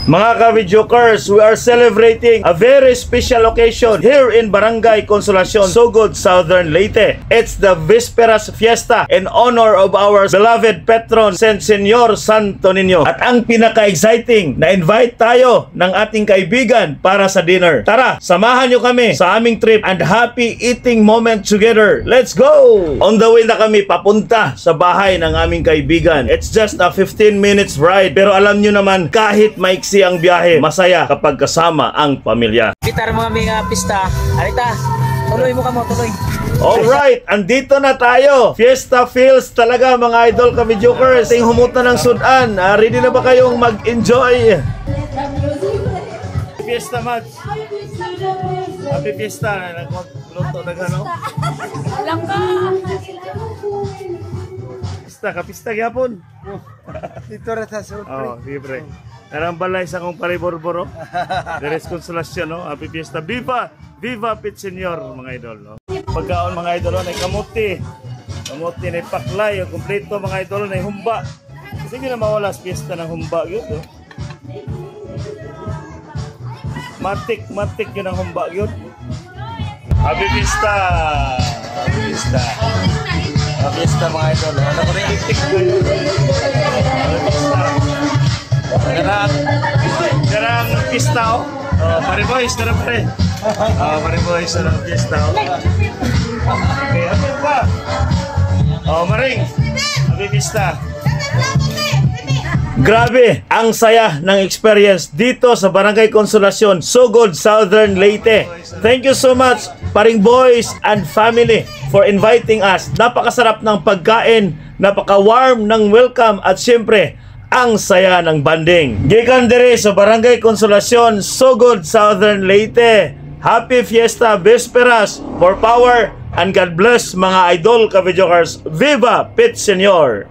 Mga ka-videokers, we are celebrating a very special occasion here in Barangay Consolacion, Sogod, Southern Leyte. It's the Visperas Fiesta in honor of our beloved patron, Saint Senyor Santo Niño. At ang pinaka-exciting, na-invite tayo ng ating kaibigan para sa dinner. Tara, samahan nyo kami sa aming trip and happy eating moment together. Let's go! On the way na kami papunta sa bahay ng aming kaibigan. It's just a 15 minutes ride. Pero alam nyo naman, kahit maiksi ang biyahe, masaya kapag kasama ang pamilya. Bitar mga mga pista. Alita, tuloy mo ka mo, tuloy. Alright, andito na tayo. Fiesta feels talaga mga idol ka-videokers. Ting humuta ng sudan. Ready na ba kayong mag-enjoy? Fiesta Mads. Happy Fiesta. Nagluto na gano? Alam ka! Kapista gyapon. Dito rin sa surprise. Oh, libre. Narang balay sa kong pariborboro. Deres Consolacion, no? Happy Fiesta. Viva! Viva Pit Senyor, mga idol, no? Pagkaon, mga idol, na kamuti. Kamuti na paklay. Kompleto, mga idol, na humba. Kasi hindi na mawala sa fiesta ng humba yun, no? Matik yun ang humba yun. Happy Fiesta! Happy Fiesta! Happy Fiesta, mga idol. Ano ko rin itik ko yun? Happy Fiesta! Garang pista, oh. Pariboys, garang pre. Pariboys, garang pista, oh. Okay, happy pa. Maring. Happy Fiesta. Grabe ang saya ng experience dito sa Barangay Consolacion, Sogod, Southern Leyte. Thank you so much, paring boys and family, for inviting us. Napakasarap ng pagkain, napaka-warm ng welcome, at syempre, ang saya ng banding. Gikan dire sa Barangay Consolacion, Sogod, Southern Leyte. Happy Fiesta Visperas, more power, and God bless mga idol ka-videokers. Viva Pit Senyor!